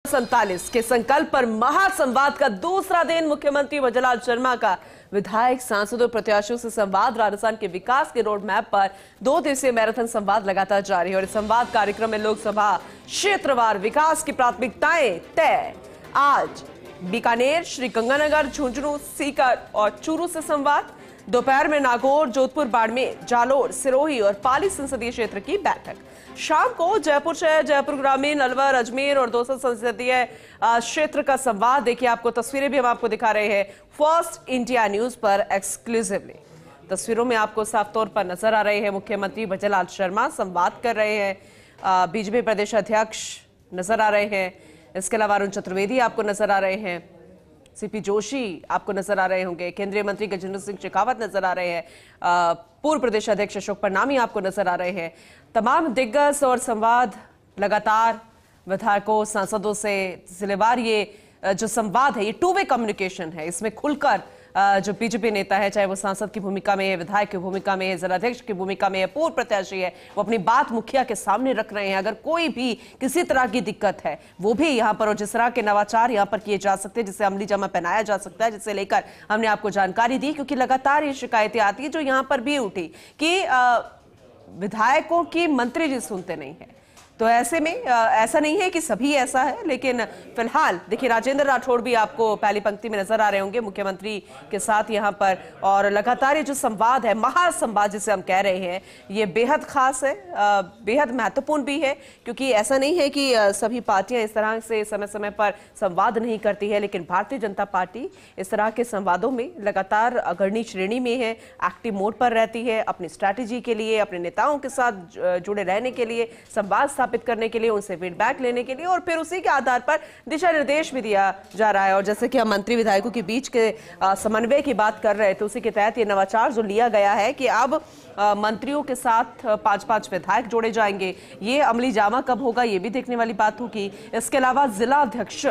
47 के संकल्प पर महासंवाद का दूसरा दिन मुख्यमंत्री भजनलाल शर्मा का विधायक सांसदों प्रत्याशियों से संवाद। राजस्थान के विकास के रोड मैप पर 2 दिवसीय मैराथन संवाद लगातार जारी है और इस संवाद कार्यक्रम में लोकसभा क्षेत्रवार विकास की प्राथमिकताएं तय। आज बीकानेर, श्रीगंगानगर, झुंझुनू, सीकर और चूरू से संवाद। दोपहर में नागौर, जोधपुर, बाड़मेर, जालोर, सिरोही और पाली संसदीय क्षेत्र की बैठक। शाम को जयपुर शहर, जयपुर ग्रामीण, अलवर, अजमेर और दौसा संसदीय क्षेत्र का संवाद। देखिए, आपको तस्वीरें भी हम आपको दिखा रहे हैं फर्स्ट इंडिया न्यूज पर एक्सक्लूसिवली। तस्वीरों में आपको साफ तौर पर नजर आ रहे हैं मुख्यमंत्री भजनलाल शर्मा संवाद कर रहे हैं। बीजेपी प्रदेश अध्यक्ष नजर आ रहे हैं। इसके अलावा अरुण चतुर्वेदी आपको नजर आ रहे हैं। सीपी जोशी आपको नजर आ रहे होंगे। केंद्रीय मंत्री गजेंद्र सिंह शेखावत नजर आ रहे हैं। पूर्व प्रदेश अध्यक्ष अशोक परनामी आपको नजर आ रहे हैं। तमाम दिग्गज और संवाद लगातार विधायकों, सांसदों से जिलेवार ये जो संवाद है, ये 2 वे कम्युनिकेशन है। इसमें खुलकर जो बीजेपी नेता है, चाहे वो सांसद की भूमिका में है, विधायक की भूमिका में है, जिलाध्यक्ष की भूमिका में है, पूर्व प्रत्याशी है, वो अपनी बात मुखिया के सामने रख रहे हैं। अगर कोई भी किसी तरह की दिक्कत है वो भी यहाँ पर, और जिस तरह के नवाचार यहाँ पर किए जा सकते हैं, जिससे अमली जामा पहनाया जा सकता है, जिसे लेकर हमने आपको जानकारी दी। क्योंकि लगातार ये शिकायतें आती है जो यहाँ पर भी उठी कि विधायकों की मंत्री जी सुनते नहीं है। तो ऐसे में ऐसा नहीं है कि सभी ऐसा है, लेकिन फिलहाल देखिए राजेंद्र राठौड़ भी आपको पहली पंक्ति में नजर आ रहे होंगे मुख्यमंत्री के साथ यहाँ पर। और लगातार ये जो संवाद है, महासंवाद जिसे हम कह रहे हैं, ये बेहद खास है, बेहद महत्वपूर्ण भी है। क्योंकि ऐसा नहीं है कि सभी पार्टियां इस तरह से समय समय पर संवाद नहीं करती है, लेकिन भारतीय जनता पार्टी इस तरह के संवादों में लगातार अग्रणी श्रेणी में है, एक्टिव मोड पर रहती है, अपनी स्ट्रैटेजी के लिए, अपने नेताओं के साथ जुड़े रहने के लिए, संवाद स्थापित करने के लिए, उनसे फीडबैक लेने के लिए, और फिर उसी के आधार पर दिशा निर्देश भी दिया जा रहा है। और जैसे कि हम मंत्री विधायकों के बीच के समन्वय की बात कर रहे थे, उसी के तहत ये नवाचार जो लिया गया है कि अब मंत्रियों के साथ 5-5 विधायक जोड़े जाएंगे। ये अमली जामा कब होगा, ये भी देखने वाली बात होगी। इसके अलावा जिला अध्यक्ष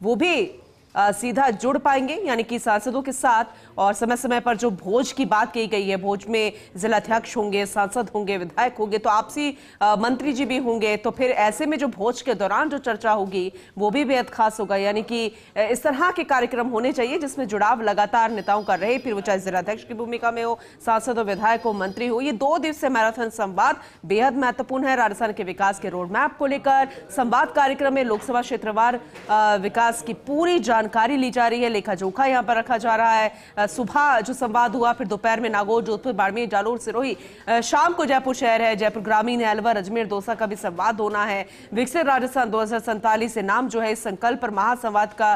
वो भी सीधा जुड़ पाएंगे, यानी कि सांसदों के साथ। और समय समय पर जो भोज की बात की गई है, भोज में जिलाध्यक्ष होंगे, सांसद होंगे, विधायक होंगे, तो आपसी मंत्री जी भी होंगे। तो फिर ऐसे में जो भोज के दौरान जो चर्चा होगी वो भी बेहद खास होगा। यानी कि इस तरह के कार्यक्रम होने चाहिए जिसमें जुड़ाव लगातार नेताओं का रहे, फिर वो चाहे जिलाध्यक्ष की भूमिका में हो, सांसद हो, विधायक हो, मंत्री हो। ये 2 दिवसीय मैराथन संवाद बेहद महत्वपूर्ण है। राजस्थान के विकास के रोड मैप को लेकर संवाद कार्यक्रम में लोकसभा क्षेत्रवार विकास की पूरी जानकारी ली जा रही है, लेखा जोखा यहां पर रखा जा रहा है। सुबह जो संवाद हुआ, फिर दोपहर में नागौर, जोधपुर, बाड़मेर, जालोर, सिरोही, शाम को जयपुर शहर है, जयपुर ग्रामीण है, अलवर, अजमेर, दौसा का भी संवाद होना है। विकसित राजस्थान 2047 से नाम जो है इस संकल्प पर महासंवाद का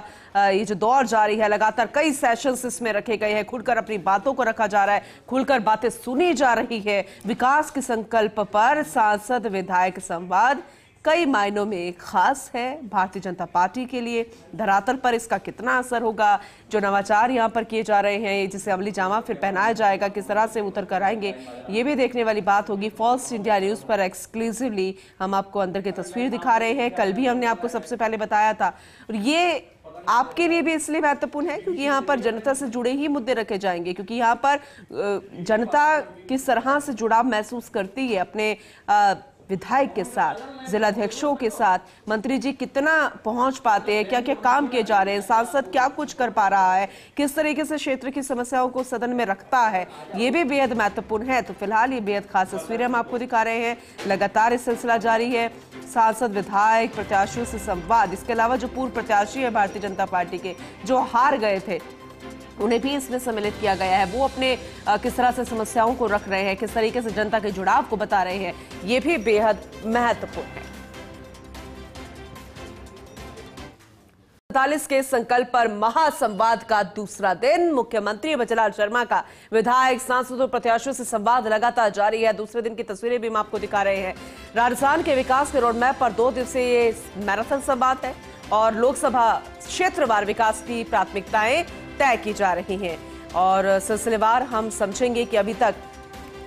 ये जो दौर जारी है, लगातार कई सेशंस इसमें रखे गए हैं। खुलकर अपनी बातों को रखा जा रहा है, खुलकर बातें सुनी जा रही है। विकास के संकल्प पर सांसद विधायक संवाद कई मायनों में खास है भारतीय जनता पार्टी के लिए। धरातल पर इसका कितना असर होगा, जो नवाचार यहाँ पर किए जा रहे हैं, जिसे अमली जामा फिर पहनाया जाएगा, किस तरह से उतर कर आएंगे, ये भी देखने वाली बात होगी। फर्स्ट इंडिया न्यूज पर एक्सक्लूसिवली हम आपको अंदर की तस्वीर दिखा रहे हैं। कल भी हमने आपको सबसे पहले बताया था, और ये आपके लिए भी इसलिए महत्वपूर्ण है क्योंकि यहाँ पर जनता से जुड़े ही मुद्दे रखे जाएंगे। क्योंकि यहाँ पर जनता किस तरह से जुड़ाव महसूस करती है अपने विधायक के साथ, जिलाध्यक्षों के साथ, मंत्री जी कितना पहुंच पाते हैं, क्या क्या काम किए जा रहे हैं, सांसद क्या कुछ कर पा रहा है, किस तरीके से क्षेत्र की समस्याओं को सदन में रखता है, ये भी बेहद महत्वपूर्ण है। तो फिलहाल ये बेहद खास तस्वीरें हम आपको दिखा रहे हैं। लगातार ये सिलसिला जारी है, सांसद, विधायक, प्रत्याशियों से संवाद। इसके अलावा जो पूर्व प्रत्याशी है भारतीय जनता पार्टी के, जो हार गए थे, उन्हें भी इसमें सम्मिलित किया गया है। वो अपने किस तरह से समस्याओं को रख रहे हैं, किस तरीके से जनता के जुड़ाव को बता रहे हैं, ये भी बेहद महत्वपूर्ण है। 47 के संकल्प पर महासंवाद का दूसरा दिन। मुख्यमंत्री भजनलाल शर्मा का विधायक, सांसदों, प्रत्याशियों से संवाद लगातार जारी है। दूसरे दिन की तस्वीरें भी हम आपको दिखा रहे हैं। राजस्थान के विकास के रोड मैप पर 2 दिवसीय मैराथन संवाद है और लोकसभा क्षेत्रवार विकास की प्राथमिकताएं तय की जा रही हैं। और सिलसिलेवार हम समझेंगे कि अभी तक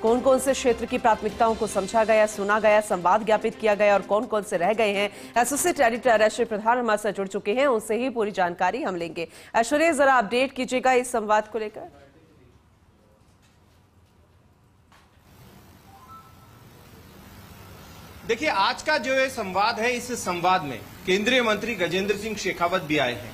कौन कौन से क्षेत्र की प्राथमिकताओं को समझा गया, सुना गया, संवाद ज्ञापित किया गया और कौन कौन से रह गए हैं। एसोसिएट एडिटर ऐश्वर्य प्रधान हमारे साथ जुड़ चुके हैं, उनसे ही पूरी जानकारी हम लेंगे। ऐश्वर्य, जरा अपडेट कीजिएगा इस संवाद को लेकर। देखिए, आज का जो ये संवाद है, इस संवाद में केंद्रीय मंत्री गजेंद्र सिंह शेखावत भी आए हैं।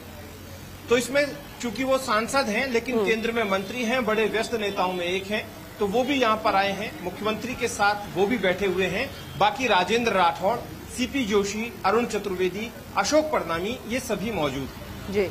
तो इसमें चूंकि वो सांसद हैं लेकिन केंद्र में मंत्री हैं, बड़े व्यस्त नेताओं में एक हैं, तो वो भी यहाँ पर आए हैं। मुख्यमंत्री के साथ वो भी बैठे हुए हैं। बाकी राजेंद्र राठौड़, सीपी जोशी, अरुण चतुर्वेदी, अशोक परनामी, ये सभी मौजूद हैं जी।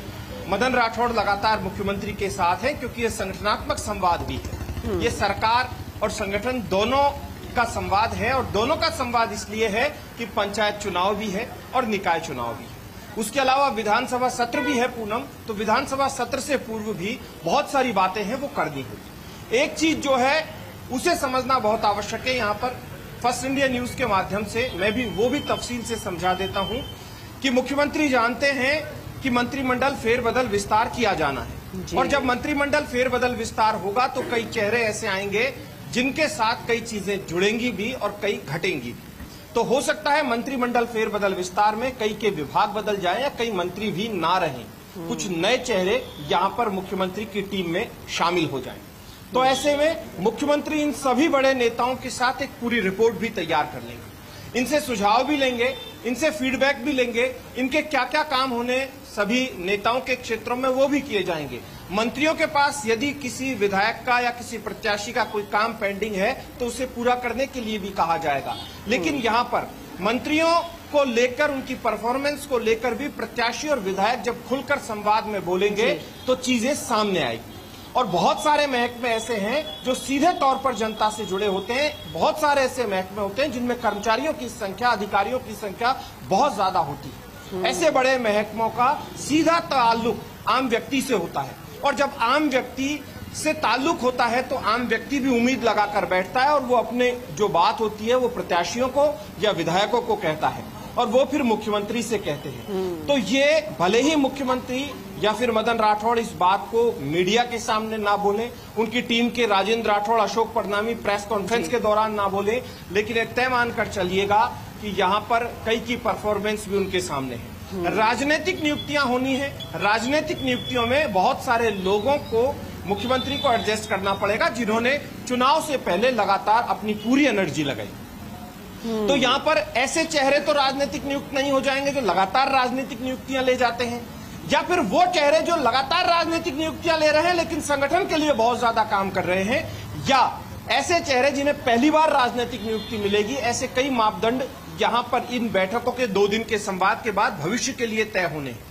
मदन राठौड़ लगातार मुख्यमंत्री के साथ है क्योंकि ये संगठनात्मक संवाद भी है। ये सरकार और संगठन दोनों का संवाद है, और दोनों का संवाद इसलिए है कि पंचायत चुनाव भी है और निकाय चुनाव भी है। उसके अलावा विधानसभा सत्र भी है पूनम, तो विधानसभा सत्र से पूर्व भी बहुत सारी बातें हैं वो करनी होती। एक चीज जो है उसे समझना बहुत आवश्यक है। यहाँ पर फर्स्ट इंडिया न्यूज के माध्यम से मैं भी वो भी तफसील से समझा देता हूँ कि मुख्यमंत्री जानते हैं कि मंत्रिमंडल फेरबदल विस्तार किया जाना है, और जब मंत्रिमंडल फेरबदल विस्तार होगा तो कई चेहरे ऐसे आएंगे जिनके साथ कई चीजें जुड़ेंगी भी और कई घटेंगी। तो हो सकता है मंत्रिमंडल फेरबदल विस्तार में कई के विभाग बदल जाएं या कई मंत्री भी ना रहें, कुछ नए चेहरे यहाँ पर मुख्यमंत्री की टीम में शामिल हो जाएं। तो ऐसे में मुख्यमंत्री इन सभी बड़े नेताओं के साथ एक पूरी रिपोर्ट भी तैयार कर लेंगे, इनसे सुझाव भी लेंगे, इनसे फीडबैक भी लेंगे, इनके क्या क्या काम होने सभी नेताओं के क्षेत्रों में वो भी किए जाएंगे। मंत्रियों के पास यदि किसी विधायक का या किसी प्रत्याशी का कोई काम पेंडिंग है तो उसे पूरा करने के लिए भी कहा जाएगा। लेकिन यहाँ पर मंत्रियों को लेकर, उनकी परफॉर्मेंस को लेकर भी प्रत्याशी और विधायक जब खुलकर संवाद में बोलेंगे तो चीजें सामने आएगी। और बहुत सारे महकमे ऐसे हैं जो सीधे तौर पर जनता से जुड़े होते हैं, बहुत सारे ऐसे महकमे होते हैं जिनमें कर्मचारियों की संख्या, अधिकारियों की संख्या बहुत ज्यादा होती है। ऐसे बड़े महकमों का सीधा ताल्लुक आम व्यक्ति से होता है, और जब आम व्यक्ति से ताल्लुक होता है तो आम व्यक्ति भी उम्मीद लगाकर बैठता है और वो अपने जो बात होती है वो प्रत्याशियों को या विधायकों को कहता है, और वो फिर मुख्यमंत्री से कहते हैं। तो ये भले ही मुख्यमंत्री या फिर मदन राठौड़ इस बात को मीडिया के सामने ना बोले, उनकी टीम के राजेंद्र राठौड़, अशोक परनामी प्रेस कॉन्फ्रेंस के दौरान ना बोले, लेकिन एक तय मानकर चलिएगा कि यहाँ पर कई की परफॉर्मेंस भी उनके सामने है। राजनीतिक नियुक्तियां होनी है, राजनीतिक नियुक्तियों में बहुत सारे लोगों को मुख्यमंत्री को एडजस्ट करना पड़ेगा जिन्होंने चुनाव से पहले लगातार अपनी पूरी एनर्जी लगाई। तो यहाँ पर ऐसे चेहरे तो राजनीतिक नियुक्त नहीं हो जाएंगे जो लगातार राजनीतिक नियुक्तियां ले जाते हैं, या फिर वो चेहरे जो लगातार राजनीतिक नियुक्तियां ले रहे हैं लेकिन संगठन के लिए बहुत ज्यादा काम कर रहे हैं, या ऐसे चेहरे जिन्हें पहली बार राजनीतिक नियुक्ति मिलेगी। ऐसे कई मापदंड यहाँ पर इन बैठकों के 2 दिन के संवाद के बाद भविष्य के लिए तय होने हैं।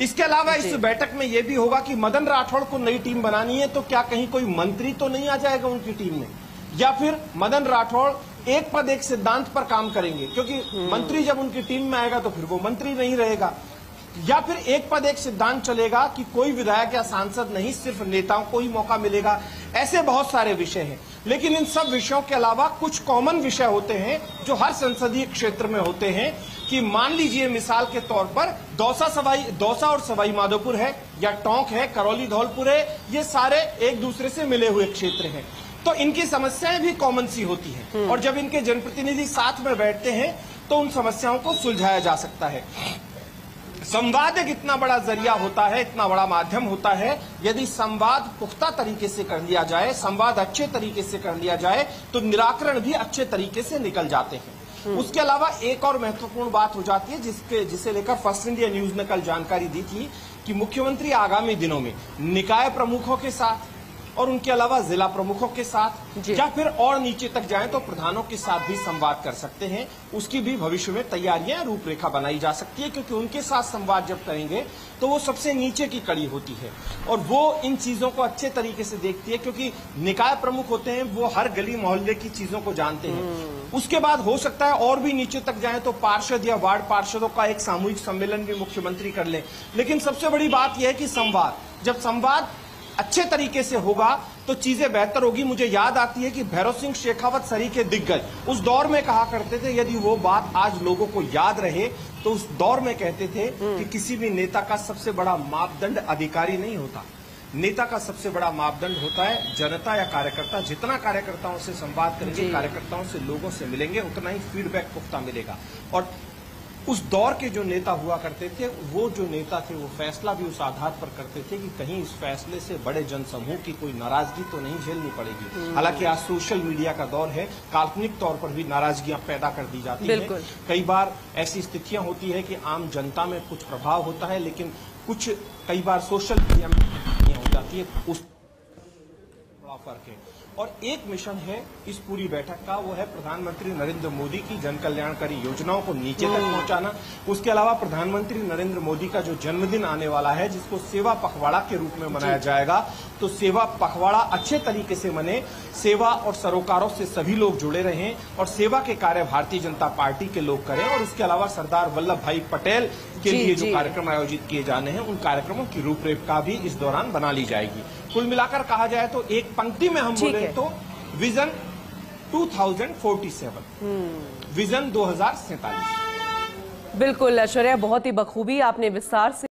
इसके अलावा इस बैठक में यह भी होगा कि मदन राठौड़ को नई टीम बनानी है तो क्या कहीं कोई मंत्री तो नहीं आ जाएगा उनकी टीम में, या फिर मदन राठौड़ एक पद एक सिद्धांत पर काम करेंगे, क्योंकि मंत्री जब उनकी टीम में आएगा तो फिर वो मंत्री नहीं रहेगा, या फिर एक पद एक सिद्धांत चलेगा कि कोई विधायक या सांसद नहीं, सिर्फ नेताओं को ही मौका मिलेगा। ऐसे बहुत सारे विषय हैं, लेकिन इन सब विषयों के अलावा कुछ कॉमन विषय होते हैं जो हर संसदीय क्षेत्र में होते हैं। कि मान लीजिए मिसाल के तौर पर दौसा और सवाई माधोपुर है, या टोंक है, करौली धौलपुर है, ये सारे एक दूसरे से मिले हुए क्षेत्र हैं, तो इनकी समस्याएं भी कॉमन सी होती हैं, और जब इनके जनप्रतिनिधि साथ में बैठते हैं तो उन समस्याओं को सुलझाया जा सकता है। संवाद एक इतना बड़ा जरिया होता है, इतना बड़ा माध्यम होता है, यदि संवाद पुख्ता तरीके से कर लिया जाए, संवाद अच्छे तरीके से कर लिया जाए तो निराकरण भी अच्छे तरीके से निकल जाते हैं। उसके अलावा एक और महत्वपूर्ण बात हो जाती है जिसे लेकर फर्स्ट इंडिया न्यूज ने कल जानकारी दी थी कि मुख्यमंत्री आगामी दिनों में निकाय प्रमुखों के साथ और उनके अलावा जिला प्रमुखों के साथ या फिर और नीचे तक जाएं तो प्रधानों के साथ भी संवाद कर सकते हैं। उसकी भी भविष्य में तैयारियां, रूपरेखा बनाई जा सकती है, क्योंकि उनके साथ संवाद जब करेंगे तो वो सबसे नीचे की कड़ी होती है और वो इन चीजों को अच्छे तरीके से देखती है, क्योंकि निकाय प्रमुख होते हैं वो हर गली मोहल्ले की चीजों को जानते हैं। उसके बाद हो सकता है और भी नीचे तक जाए तो पार्षद या वार्ड पार्षदों का एक सामूहिक सम्मेलन भी मुख्यमंत्री कर ले। लेकिन सबसे बड़ी बात यह है कि जब संवाद अच्छे तरीके से होगा तो चीजें बेहतर होगी। मुझे याद आती है कि भैरव सिंह शेखावत सरी के दिग्गज उस दौर में कहा करते थे, यदि वो बात आज लोगों को याद रहे तो उस दौर में कहते थे कि किसी भी नेता का सबसे बड़ा मापदंड अधिकारी नहीं होता, नेता का सबसे बड़ा मापदंड होता है जनता या कार्यकर्ता। जितना कार्यकर्ताओं से संवाद करेंगे, कार्यकर्ताओं से, लोगों से मिलेंगे, उतना ही फीडबैक पुख्ता मिलेगा। और उस दौर के जो नेता हुआ करते थे, वो जो नेता थे वो फैसला भी उस आधार पर करते थे कि कहीं इस फैसले से बड़े जनसमूह की कोई नाराजगी तो नहीं झेलनी पड़ेगी। हालांकि आज सोशल मीडिया का दौर है, काल्पनिक तौर पर भी नाराजगियां पैदा कर दी जाती हैं। कई बार ऐसी स्थितियां होती है कि आम जनता में कुछ प्रभाव होता है, लेकिन कुछ कई बार सोशल मीडिया में हो जाती है, उस बड़ा फर्क है। और एक मिशन है इस पूरी बैठक का, वो है प्रधानमंत्री नरेंद्र मोदी की जन कल्याणकारी योजनाओं को नीचे तक पहुंचाना। उसके अलावा प्रधानमंत्री नरेंद्र मोदी का जो जन्मदिन आने वाला है, जिसको सेवा पखवाड़ा के रूप में मनाया जाएगा, तो सेवा पखवाड़ा अच्छे तरीके से मने, सेवा और सरोकारों से सभी लोग जुड़े रहें और सेवा के कार्य भारतीय जनता पार्टी के लोग करें। और उसके अलावा सरदार वल्लभ भाई पटेल के लिए जो कार्यक्रम आयोजित किए जाने हैं, उन कार्यक्रमों की रूपरेखा भी इस दौरान बना ली जाएगी। कुल मिलाकर कहा जाए तो एक पंक्ति में हम बोले तो विजन 2047, विजन 2047। बिल्कुल ऐश्वर्या, बहुत ही बखूबी आपने विस्तार से